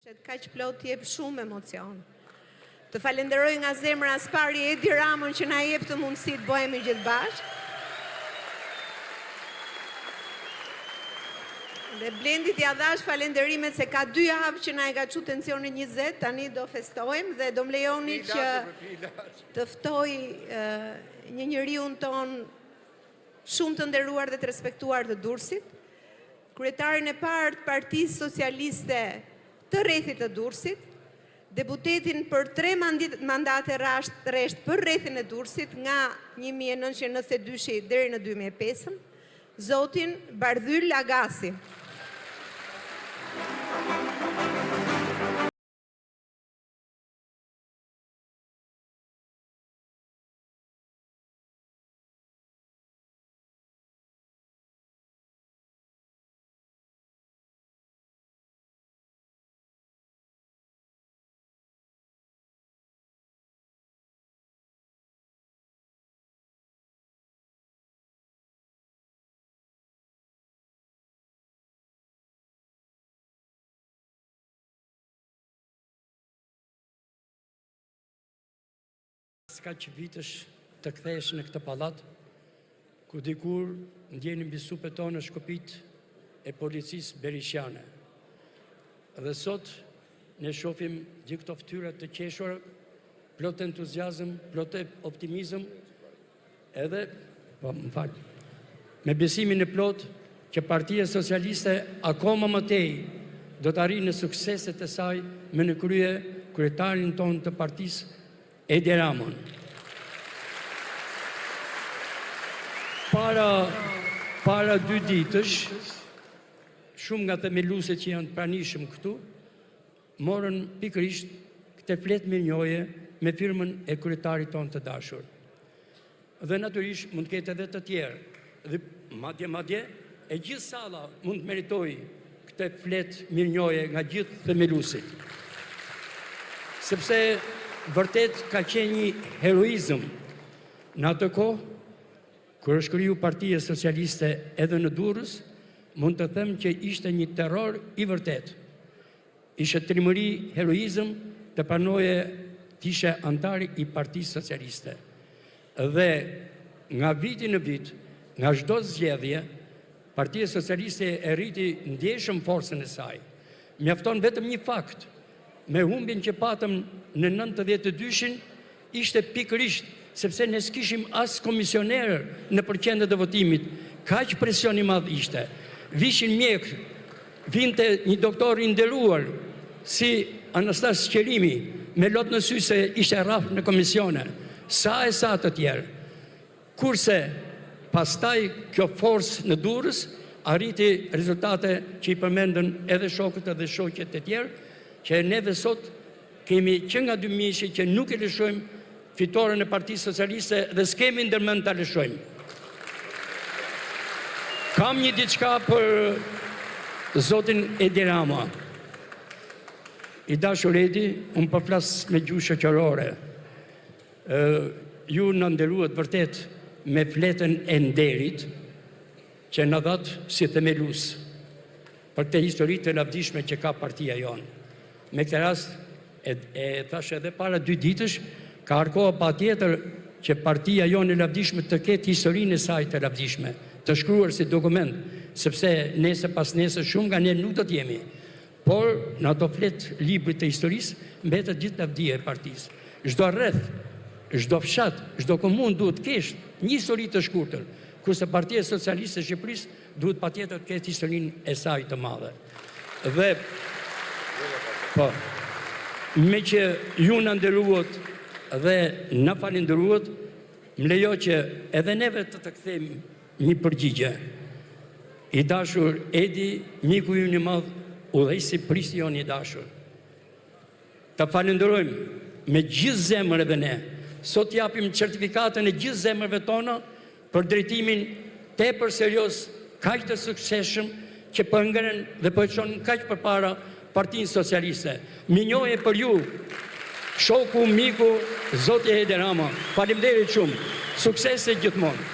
Kaq plot jep shumë emocion. Të falenderoj nga zemra as pari Edi Ramën që na jep të mundësi të bëhemi gjithë bashkë. Dhe Blendit ja dhash falenderimet se ka 2 javë që na e ka çu tensionin 20, tani do festojmë dhe do më lejoni që të ftoj një njeriu ton shumë të nderuar dhe të respektuar të Durrësit, kryetarin e parë të Partisë Socialiste të rrethit të Durrësit, deputetin për 3 mandate rresht për rrethin e Durrësit nga 1992 deri në 2005, zotin Bardhyl Lagasi. Ska që vitësh të kthesh në këtë pallat, ku dikur ndjeni mbi supet tonë shkopit e policisë berisjane. Dhe sot ne shohim gjithë këto fytyra të qeshura, plot entuziazëm, plot optimizëm, edhe, me besimin e plot që Partia Socialiste akoma më tej do të arrijë në sukseset e saj me në krye kryetarin tonë të partisë Edi Ramën. Para 2 ditësh, shumë nga themeluesit që janë pranishëm këtu, morën pikërisht këtë fletë mirënjohje me firmën e kryetarit tonë të dashur. Dhe natyrisht mund të ketë edhe të tjerë. Dhe madje e gjithë salla mund të meritoj këtë fletë mirënjohje nga gjithë themeluesit. Sepse vërtet ka qenë një heroizëm në atë kohë, kur është kriju Partia Socialiste edhe në Durrës, mund të them që ishte një terror i vërtet. Ishte trimëri, heroizëm të pranoje të ishe antari i Partisë Socialiste. Dhe nga viti në vit, nga çdo zgjedhje, Partia Socialiste e rriti ndjeshëm forcën e saj. Mjafton vetëm një fakt. Me humbin që patëm në 92-shin, ishte pikërisht, sepse ne s'kishim as komisionerë në përqendët e votimit, kaq presion i madh ishte. Vishin mjek, vinte një doktor i nderuar, si Anastas Qerimi, me lot në sy se ishte rraf në komisione, sa e sa të tjerë. Kurse, pastaj kjo forcë në Durrës, arriti rezultate që i përmendën edhe shokët edhe shoqet e tjerë, që neve sot kemi që nga 2000 që nuk e lëshojmë fitoren e Partisë Socialiste dhe s'kemi ndërmend ta lëshojmë. Kam një diçka për zotin Edi Rama. I dashur Edi, unë po flas me gjuhë shoqërore. Ju na nderuat vërtet me fletën e nderit që na dhat si themelues për këtë histori të lavdishme që ka partia jonë. Me këtë rast, e thash edhe para 2 ditësh, ka arkoha pa tjetër që partia jonë e lavdishme të ketë historinë e saj të lavdishme, të shkruar si dokument, sepse nese pas nese shumë nga ne nuk do t'jemi. Por, në ato fletë librit të historisë, mbetet gjithë lavdia e partisë. Çdo rreth, çdo fshat, çdo komunë duhet kesh një histori të shkurtër, kurse Partia Socialiste e Shqipërisë duhet patjetër të ketë historinë e saj të madhe. Dhe po, me që ju në nderuat dhe në falenderuat, më lejo që edhe neve të kthejmë një përgjigje. I dashur Edi, miku ju një madh, udhëheqësi Pristi jonë i dashur. Ta falenderojmë me gjithë zemër edhe ne. Sot japim certifikatën e gjithë zemërve tona për drejtimin tepër serioz, kaq të suksesshëm që po ngren dhe po e çon kaq përpara Partinë Socialiste. Minjoje për ju, shoku, miku, zoti Edi Rama. Faleminderit shumë. Suksese gjithmonë.